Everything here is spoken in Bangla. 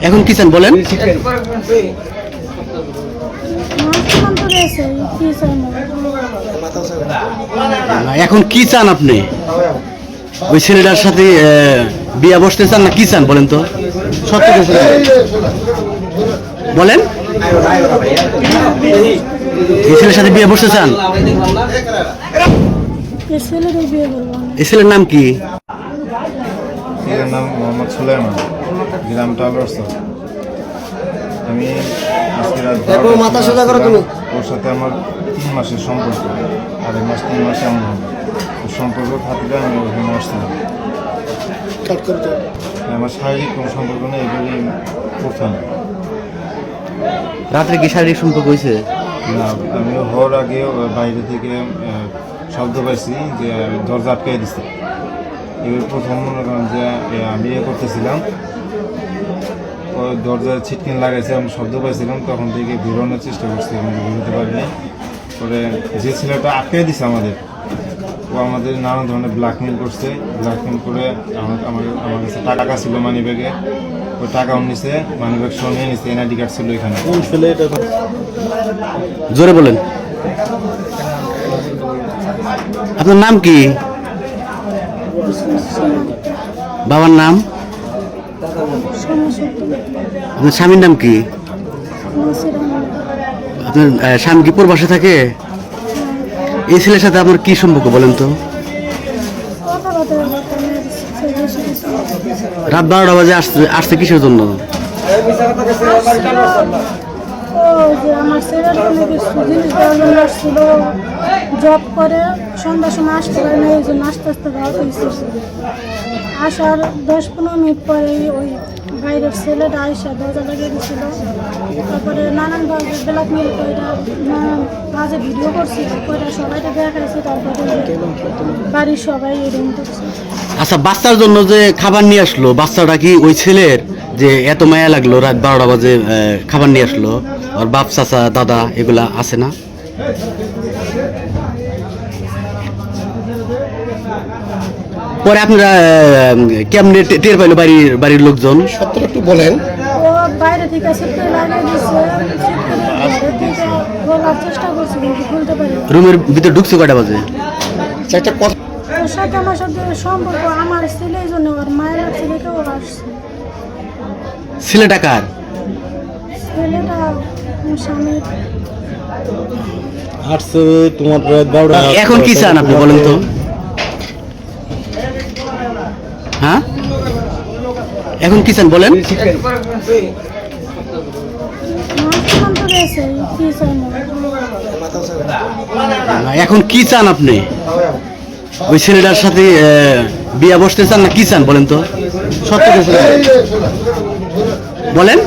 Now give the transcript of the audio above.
এখন কি চান বলেন? এখন কি চান আপনি? ওই ছেলেটার সাথে বিয়ে বসতে চান না কি চান বলেন তো? সত্য বলেন। এই ছেলের সাথে বিয়ে বসতে চান? এই ছেলের নাম কি? এর নাম মোহাম্মদ সুলাইমান, গ্রাম টালরসা। আমি আজকে রাত ওর সাথে আমার 3 মাসের সম্পর্ক, 2.5 মাস 3 মাসে এমন হবে সম্পর্ক খাতিরে আমি ওখানে আসছিলাম। আমার শারীরিক কোনো সম্পর্ক নেই, এবারে প্রথম। রাত্রে কি শারীরিক সম্পর্ক হয়েছে? না, আমি হওয়ার আগে বাইরে থেকে শব্দ পাইছি যে দরজা আটকাই দিচ্ছে। এবার প্রথম মনে করেন যে আমি করতেছিলাম, ওই দরজার ছিটকিন লাগাইছে, আমি শব্দ পাইছিলাম, তখন থেকে বেরোনোর চেষ্টা করছি, আমি বেরোতে পারিনি। পরে যে ছেলেটা আটকাই দিছে আমাদের, ও আমাদের নানা ধরনের ব্ল্যাকমেল করছে। ব্ল্যাকমেল করে আমার কাছে টাকা ছিল মানি ব্যাগে, ওই টাকাও নিছে, মানি ব্যাগ সহ নিয়ে নিছে, এনআইডি কার্ড ছিল এখানে। জোরে বলেন। আপনার নাম কি? বাবার নাম? আপনার স্বামীর নাম কি? আপনার স্বামী কি প্রবাসে থাকে? এই ছেলের সাথে আপনার কি সম্পর্ক বলেন তো? রাত 12টা বাজে আসছে কিসের জন্য? আমার ছেলের জব করে সন্ধ্যার সময় আসতে পারে না, এই জন্য আস্তে আস্তে আসার 10-15 মিনিট পরে ওই বাইরের ছেলেটা আইসা দরজা লাগিয়ে দিয়েছিল। তারপরে নানানভাবে ব্ল্যাকমেল করে নানান কাজে ভিডিও করছিল, করে সবাইকে দেখাইছে। তারপরে বাড়ির সবাই এরকম করছে। আচ্ছা, বাচ্চার জন্য যে খাবার নিয়ে আসলো, বাচ্চাটা কি ওই ছেলের যে এত মায়া লাগলো রাত 12টা বাজে খাবার নিয়ে আসলো, আর বাপ চাচা দাদা এগুলা আছে না? পরে আপনারা কেমনে টের পাইলো বাড়ির লোকজন? সত্যি একটু বলেন। ও বাইরে থেকে ছিটকে লাগিয়ে দিচ্ছে, বলার চেষ্টা করছি কিন্তু খুলতে পারি। রুমের ভিতরে ঢুকছে কয়টা বাজে? একটা কথা, ওর সাথে আমার সাথে সম্পর্ক আমার ছেলের জন্য, ওর মায়ের কাছে থেকে ও আসছে। ছেলেটা কার? ছেলেটা স্বামীর। আসছে তোমার রাত 12টা। এখন কি চান আপনি বলেন তো? হ্যাঁ, এখন কি চান বলেন? এখন কি চান আপনি? ওই ছেলেটার সাথে বিয়ে বসতে চান না কি চান বলেন তো? সত্য বলেন।